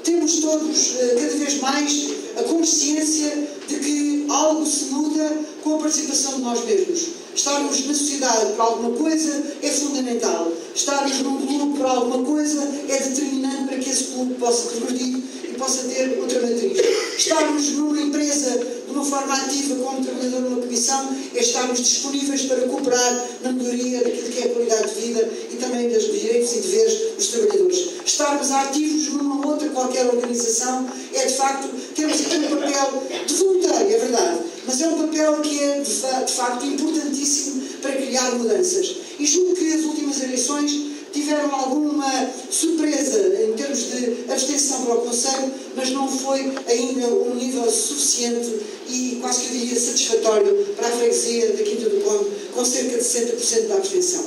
temos todos, cada vez mais, a consciência de que algo se muda com a participação de nós mesmos. Estarmos na sociedade por alguma coisa é fundamental. Estarmos num clube por alguma coisa é determinante para que esse clube possa progredir e possa ter outra matriz. Estarmos numa empresa de uma forma ativa como trabalhador numa comissão é estarmos disponíveis para cooperar na melhoria daquilo que é a qualidade de vida e também dos direitos e deveres dos trabalhadores. Estarmos ativos numa outra qualquer organização é, de facto, temos aqui um papel de voluntário, é verdade, mas é um papel que é, de facto, importantíssimo para criar mudanças. E julgo que as últimas eleições tiveram alguma surpresa em termos de abstenção para o Conselho, mas não foi ainda um nível suficiente e quase que eu diria satisfatório para a freguesia da Quinta do Conde, com cerca de 60% da abstenção.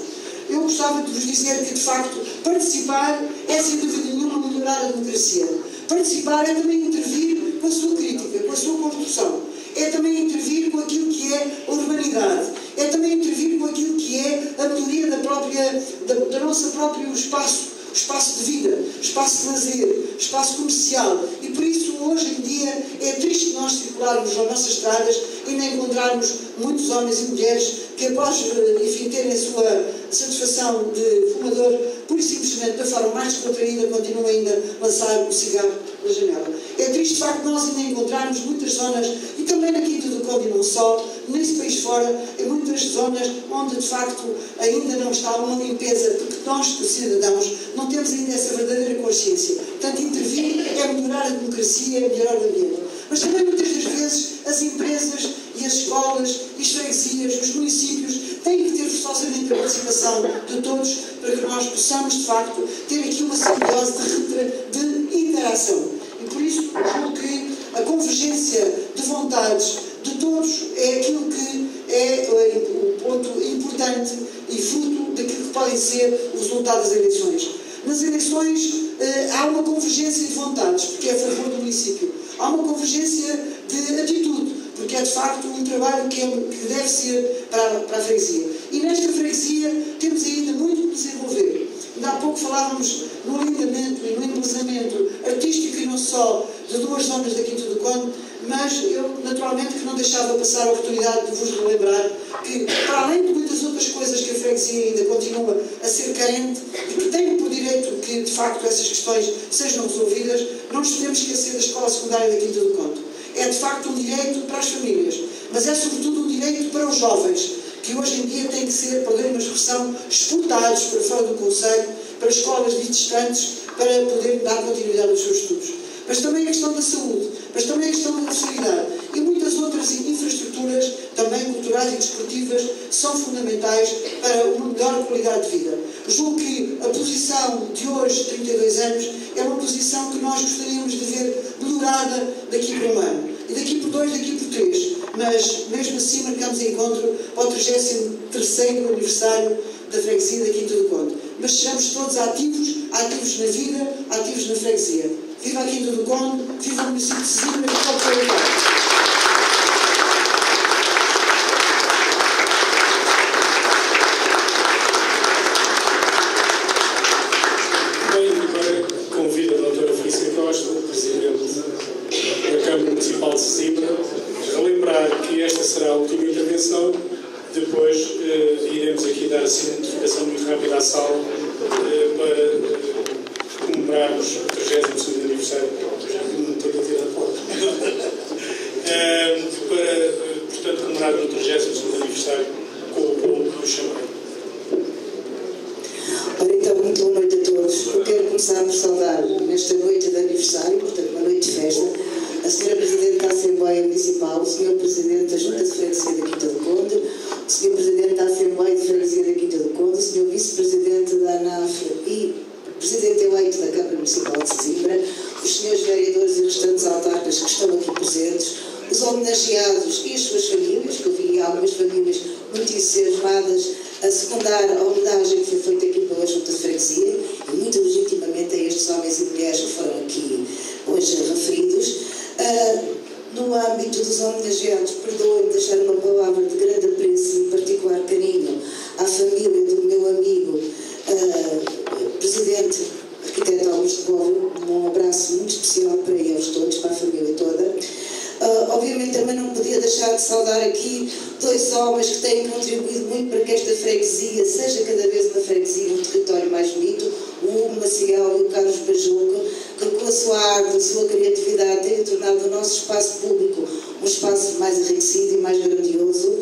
Eu gostava de vos dizer que, de facto, participar é, sem dúvida nenhuma, melhorar a democracia. Participar é também intervir com a sua crítica, com a sua construção. É também intervir com aquilo que é a urbanidade. É também intervir com aquilo que é a melhoria da nossa próprio espaço de vida, espaço de lazer, espaço comercial. E por isso, hoje em dia, é triste nós circularmos nas nossas estradas e não encontrarmos muitos homens e mulheres que, após, enfim, terem a sua satisfação de fumador, pura e simplesmente, da forma mais descontraída, continuam ainda a lançar o cigarro da janela. É triste, de facto, nós ainda encontrarmos muitas zonas, e também na Quinta do Conde e não só, nesse país fora, em muitas zonas onde, de facto, ainda não está uma limpeza, porque nós, cidadãos, não temos ainda essa verdadeira consciência. Portanto, intervir é melhorar a democracia, é melhorar o ambiente. Mas também, muitas das vezes, as empresas e as escolas e as freguesias, os municípios, têm que ter forçosamente a participação de todos para que nós possamos, de facto, ter aqui uma simbiose de interação. E por isso, julgo que a convergência de vontades de todos é aquilo que é o ponto importante e fruto daquilo que podem ser o resultado das eleições. Nas eleições há uma convergência de vontades, porque é a favor do município. Há uma convergência de atitude, porque é de facto um trabalho que deve ser para a freguesia. E nesta freguesia temos ainda muito que desenvolver. Ainda há pouco falávamos no alinhamento e no embelezamento artístico e não só de duas zonas da Quinta do Conde, mas eu naturalmente que não deixava passar a oportunidade de vos relembrar que, para além de muitas outras coisas que a freguesia ainda continua a ser carente e que tem por direito que de facto essas questões sejam resolvidas, não nos podemos esquecer da escola secundária da Quinta do Conde. É de facto um direito para as famílias, mas é sobretudo um direito para os jovens, que hoje em dia têm que ser, perdoem uma expressão, exportados para fora do Conselho, para escolas distantes, para poder dar continuidade aos seus estudos. Mas também a questão da saúde, mas também a questão da acessibilidade e muitas outras infraestruturas, também culturais e desportivas, são fundamentais para uma melhor qualidade de vida. Julgo que a posição de hoje, 32 anos, é uma posição que nós gostaríamos de ver melhorada daqui por um ano. E daqui por 2, daqui por 3. Mas, mesmo assim, marcamos encontro para o 33º aniversário da freguesia da Quinta do Conde. Mas sejamos todos ativos na vida, ativos na freguesia. Viva a Quinta do Conde, viva o município de Sesimbra, que pode ser o Convido a doutora Felícia Costa, Presidente da Câmara Municipal de Sesimbra, a lembrar que esta será a última intervenção. Depois iremos aqui dar assim, uma notificação muito rápida à sala para comemorarmos o 32º aniversário. Já não tenho a tirar a porta. Portanto, comemorar o 32º aniversário com o bolo do chamado. Ora, então, muito boa noite a todos. Eu quero começar por saudar, nesta noite de aniversário, portanto, uma noite de festa, a Sra. Presidente da Assembleia Municipal, o Sr. Presidente da Junta de Freguesia da Quinta do Conde, o Sr. Presidente da Assembleia de Freguesia da Quinta do Conde, o Sr. Vice-Presidente da ANAF e Presidente eleito da Câmara Municipal de Sesimbra, os Srs. Vereadores e restantes autarcas que estão aqui presentes, os homenageados e as suas famílias, que eu vi algumas famílias muito entusiasmadas a secundar a homenagem que foi feita aqui pela Junta de Freguesia, e muito legitimamente a estes homens e mulheres que foram aqui hoje referidos. No âmbito dos homenageados, perdoem-me deixar uma palavra de grande apreço e particular carinho à família do meu amigo, Presidente Arquiteto Augusto Povo. Um abraço muito especial para eles todos, para a família toda. Obviamente também não podia deixar de saudar aqui dois homens que têm contribuído muito para que esta freguesia seja cada vez uma freguesia, um território mais bonito, o Hugo Maciel e o Carlos Bajuco, que com a sua arte, a sua criatividade têm tornado o nosso espaço público um espaço mais enriquecido e mais grandioso.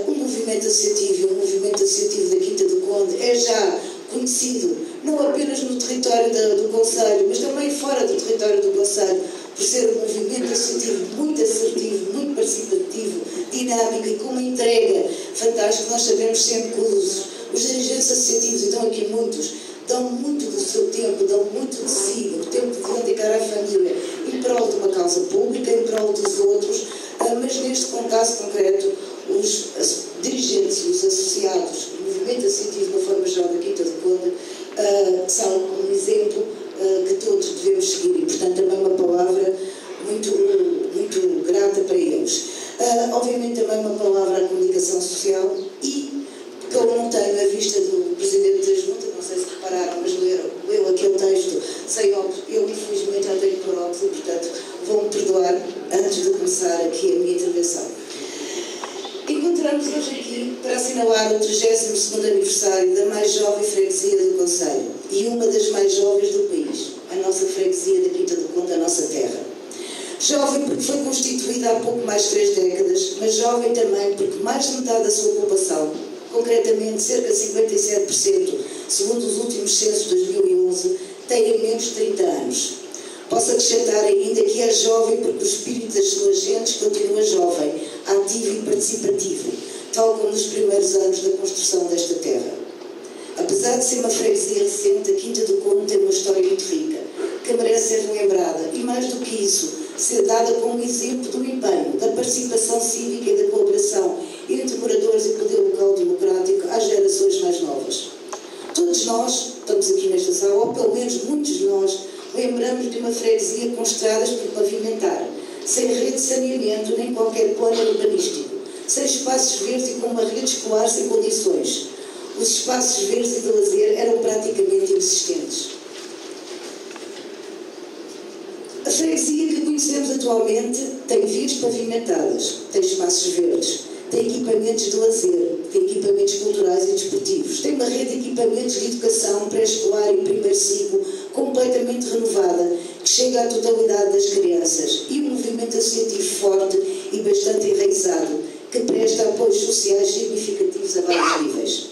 O movimento associativo da Quinta do Conde é já conhecido não apenas no território do Conselho, mas também fora do território do Conselho, por ser um movimento associativo muito assertivo, muito participativo, dinâmico e com uma entrega fantástica. Nós sabemos sempre que os dirigentes associativos, e estão aqui muitos, dão muito do seu tempo, dão muito de si, o tempo de dedicar à família, em prol de uma causa pública, em prol dos outros, mas neste caso concreto, os dirigentes e os associados do movimento associativo, de uma forma geral, da Quinta do Conde, são um exemplo que todos devemos seguir e, portanto, também uma palavra muito grata para eles. Obviamente, também uma palavra à comunicação social e, que eu não tenho a vista do Presidente da Junta, não sei se repararam, mas leu aquele texto sem óculos. Eu, infelizmente, já tenho por óculos e, portanto, vão-me perdoar antes de começar aqui a minha intervenção. Encontramos hoje aqui para assinalar o 32º aniversário da mais jovem freguesia do Conselho e uma das mais jovens do país, a nossa freguesia da Quinta do Conde, a nossa terra. Jovem porque foi constituída há pouco mais de 3 décadas, mas jovem também porque mais de metade da sua população, concretamente cerca de 57%, segundo os últimos censos de 2011, têm menos de 30 anos. Posso acrescentar ainda que é jovem porque o espírito das suas gentes continua jovem, ativo e participativo, tal como nos primeiros anos da construção desta terra. Apesar de ser uma freguesia recente, a Quinta do Conde tem uma história muito rica, que merece ser relembrada e, mais do que isso, ser dada como exemplo do empenho, da participação cívica e da cooperação entre moradores e poder local democrático às gerações mais novas. Todos nós, estamos aqui nesta sala, ou pelo menos muitos de nós, lembramos de uma freguesia com estradas por pavimentar, sem rede de saneamento nem qualquer plano urbanístico, sem espaços verdes e com uma rede escolar sem condições. Os espaços verdes e de lazer eram praticamente inexistentes. A freguesia que conhecemos atualmente tem vias pavimentadas, tem espaços verdes, tem equipamentos de lazer, tem equipamentos culturais e desportivos, tem uma rede de equipamentos de educação pré-escolar e primeiro ciclo completamente renovada, que chega à totalidade das crianças, e um movimento associativo forte e bastante enraizado, que presta apoios sociais significativos a vários níveis.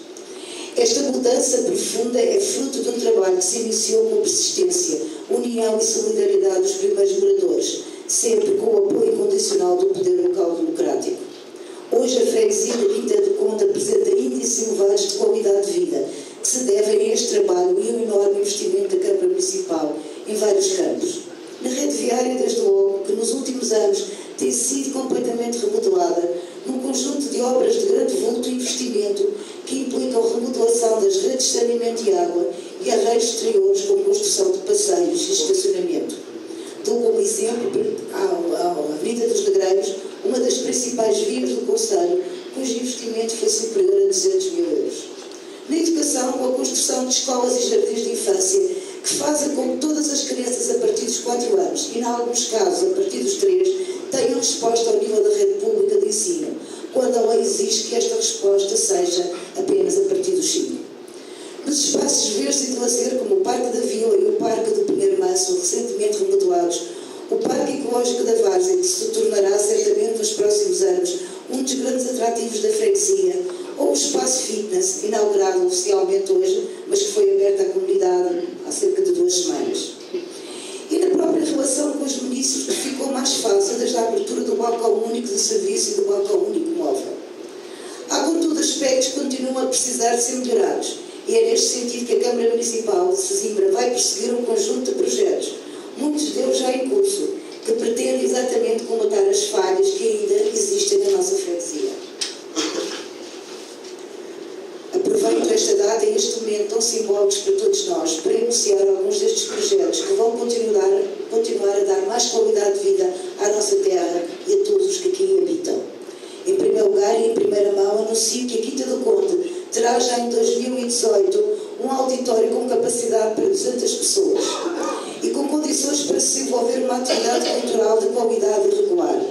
Esta mudança profunda é fruto de um trabalho que se iniciou com persistência, união e solidariedade dos primeiros moradores, sempre com o apoio incondicional do poder local democrático. Hoje a freguesia da Quinta do Conde apresenta índices elevados de qualidade de vida, que se devem a este trabalho e ao enorme investimento da Câmara Municipal em vários campos. Na rede viária, desde logo, que nos últimos anos tem sido completamente remodelada, num conjunto de obras de grande vulto e investimento que implicam remodelação das redes de saneamento e água e arreios exteriores com construção de passeios e estacionamento. Dou como exemplo a Avenida dos Negreiros, uma das principais vias do Conselho, cujo investimento foi superior a 200 mil euros. Na educação, com a construção de escolas e jardins de infância, que fazem com que todas as crianças a partir dos 4 anos, e em alguns casos a partir dos 3, tenham resposta ao nível da rede pública de ensino, quando a lei exige que esta resposta seja apenas a partir dos 5. Nos espaços verdes e de lazer, como o Parque da Vila e o Parque do Pinheiro Manso, recentemente remodelados, o Parque Ecológico da Várzea, que se tornará certamente nos próximos anos um dos grandes atrativos da freguesia, ou o Espaço Fitness, inaugurado oficialmente hoje, mas que foi aberto à comunidade há cerca de 2 semanas. E na própria relação com os munícipes, que ficou mais fácil desde a abertura do balcão único de serviço e do balcão único móvel. Há, contudo, aspectos que continuam a precisar de ser melhorados, e é neste sentido que a Câmara Municipal de Sesimbra vai perseguir um conjunto de projetos, muitos deles já em curso, que pretendem exatamente combatar as falhas que ainda existem na nossa freguesia. Aproveito esta data e este momento tão simbólicos para todos nós para enunciar alguns destes projetos que vão continuar a dar mais qualidade de vida à nossa terra e a todos os que aqui habitam. Em primeiro lugar e em primeira mão, anuncio que a Quinta do Conde terá já em 2018 um auditório com capacidade para 200 pessoas e com condições para se desenvolver uma atividade cultural de qualidade e regular.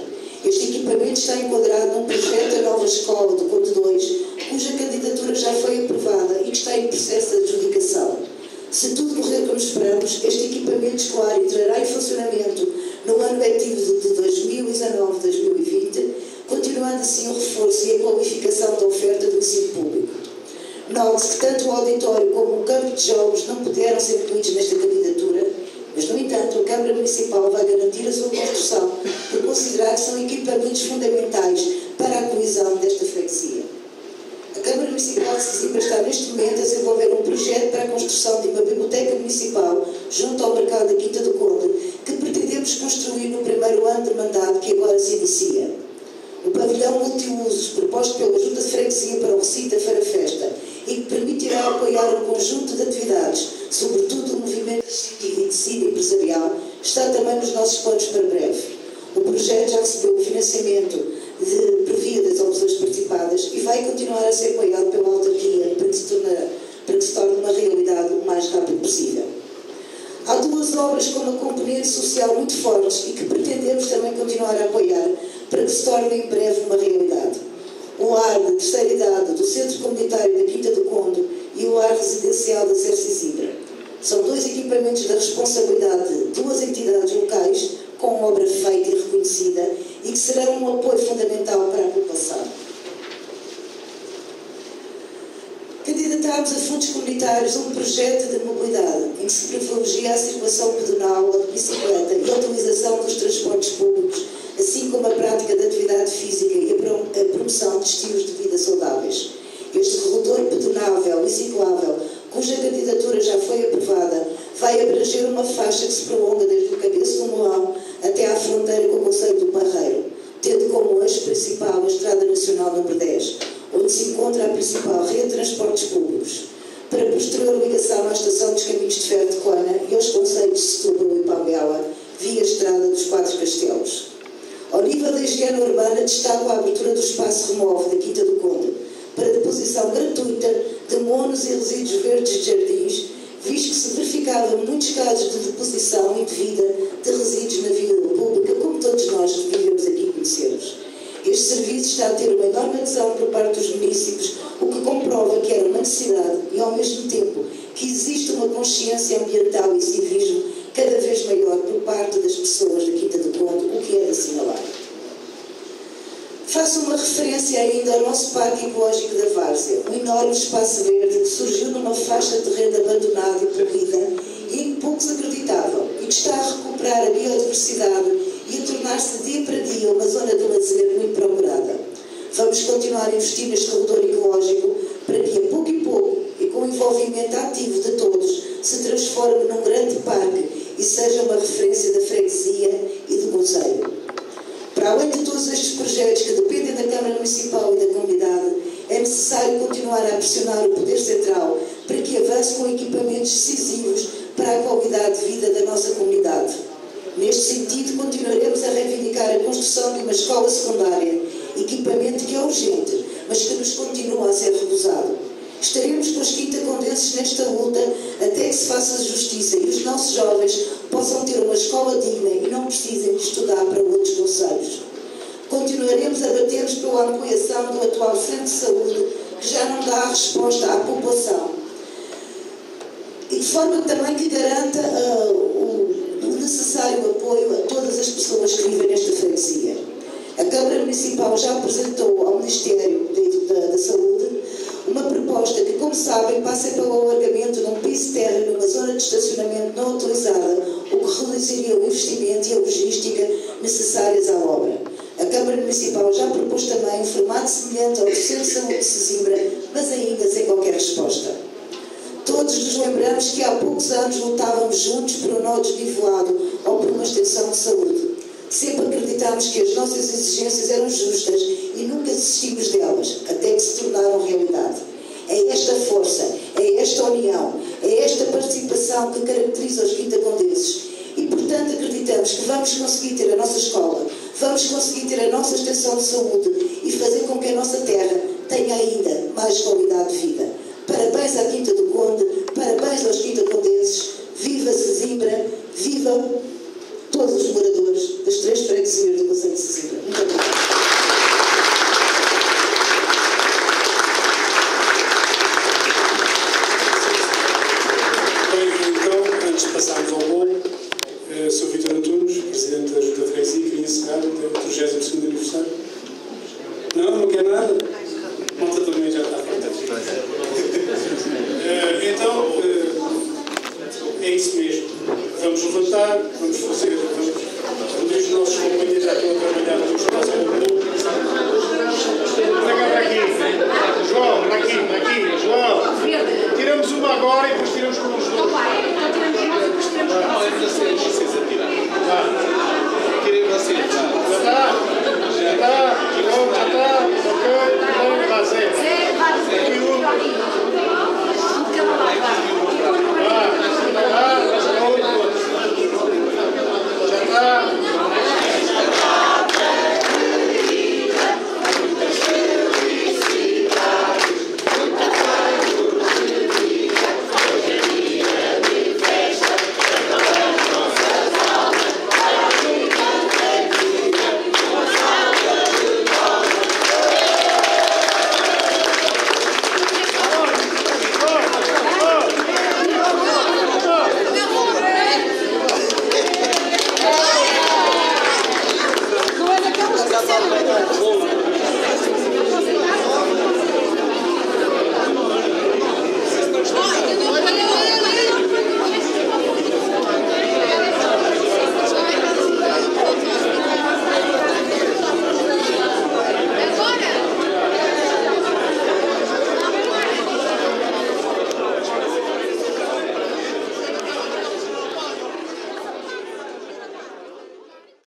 Este equipamento está enquadrado num projeto da nova escola do Conde 2, cuja candidatura já foi aprovada e que está em processo de adjudicação. Se tudo correr como esperamos, este equipamento escolar entrará em funcionamento no ano letivo de 2019-2020, continuando assim o reforço e a qualificação da oferta do ensino público. Note-se que tanto o auditório como o campo de jogos não puderam ser incluídos nesta candidatura, mas, no entanto, a Câmara Municipal vai garantir a sua construção por considerar que são equipamentos fundamentais para a coesão desta freguesia. A Câmara Municipal de Sesimbra está neste momento a desenvolver um projeto para a construção de uma biblioteca municipal junto ao mercado da Quinta do Conde, que pretendemos construir no primeiro ano de mandato que agora se inicia. O pavilhão multiusos proposto pela Junta de Freguesia para o recinto da Feira Festa e que permitirá apoiar um conjunto de atividades, sobretudo o movimento associativo e tecido empresarial, está também nos nossos planos para breve. O projeto já recebeu o financiamento por via das opções participadas e vai continuar a ser apoiado pela autarquia para que se torne uma realidade o mais rápido possível. Há duas obras com uma componente social muito fortes e que pretendemos também continuar a apoiar para que se torne em breve uma realidade. O lar de terceira idade do Centro Comunitário da Quinta do Conde e o lar residencial da Ser Sesimbra. São dois equipamentos da responsabilidade de duas entidades locais com obra feita e reconhecida e que serão um apoio fundamental para a população. Candidatámos a fundos comunitários um projeto de mobilidade em que se privilegia a circulação pedonal ou de bicicleta e a utilização dos transportes públicos, assim como a prática da atividade física e a promoção de estilos de vida saudáveis. Este corredor pedonável e ciclável, cuja candidatura já foi aprovada, vai abranger uma faixa que se prolonga desde o cabeço do Molão até à fronteira com o concelho do Barreiro, tendo como eixo principal a Estrada Nacional número 10, onde se encontra a principal rede de transportes públicos, para posterior ligação à Estação dos Caminhos de Ferro de Cona e aos concelhos de Setúbal e Palmela, via Estrada dos Quatro Castelos. Ao nível da higiene urbana, destaco a abertura do espaço remove da Quinta do Conde, para deposição gratuita de monos e resíduos verdes de jardins, visto que se verificavam muitos casos de deposição indevida de resíduos na vida pública, como todos nós que vivemos aqui conhecemos. Este serviço está a ter uma enorme adesão por parte dos municípios, o que comprova que era uma necessidade e, ao mesmo tempo, que existe uma consciência ambiental e civismo cada vez maior por parte das pessoas da Quinta do Conde, o que é de assinalar. Faço uma referência ainda ao nosso Parque Ecológico da Várzea, um enorme espaço verde que surgiu numa faixa de terreno abandonada e poluída e em que poucos acreditavam, e que está a recuperar a biodiversidade e a tornar-se dia para dia uma zona de lazer muito procurada. Vamos continuar a investir neste corredor ecológico para que, a pouco e com o envolvimento ativo de todos, se transforme num grande parque e seja uma referência da freguesia e do concelho. Para além de todos estes projetos que dependem da Câmara Municipal e da comunidade, é necessário continuar a pressionar o Poder Central para que avance com equipamentos decisivos para a qualidade de vida da nossa comunidade. Neste sentido, continuaremos a reivindicar a construção de uma escola secundária, equipamento que é urgente, mas que nos continua a ser recusado. Estaremos com os quintacondenses nesta luta até que se faça justiça e os nossos jovens possam ter uma escola digna e não precisem de estudar para outros concelhos. Continuaremos a bater-nos pela ampliação do atual centro de saúde, que já não dá a resposta à população, e de forma também que garanta o necessário apoio a todas as pessoas que vivem nesta freguesia. A Câmara Municipal já apresentou ao Ministério da Saúde uma proposta que, como sabem, passa pelo alargamento de um piso de terra numa zona de estacionamento não autorizada, o que reduziria o investimento e a logística necessárias à obra. A Câmara Municipal já propôs também um formato semelhante ao do Centro de Saúde de Sesimbra, mas ainda sem qualquer resposta. Todos nos lembramos que há poucos anos lutávamos juntos por um nó desnivelado ou por uma extensão de saúde. Sempre acreditámos que as nossas exigências eram justas e nunca desistimos delas, até que se tornaram realidade. É esta força, é esta união, é esta participação que caracteriza os quintacondenses e, portanto, acreditamos pensamos que vamos conseguir ter a nossa escola, vamos conseguir ter a nossa extensão de saúde e fazer com que a nossa terra tenha ainda mais qualidade de vida. Parabéns à Quinta do Conde, parabéns aos quintacondenses, viva Sesimbra, viva todos os moradores das 3 freguesias do concelho de Sesimbra. Muito obrigada. Passarmos ao bolo, Sr. Vítor Antunes, Presidente da Junta de Freguesia, queria encerrar o 32º aniversário. Não quer nada? Malta também já está feita. Então, é isso mesmo. Vamos levantar, vamos fazer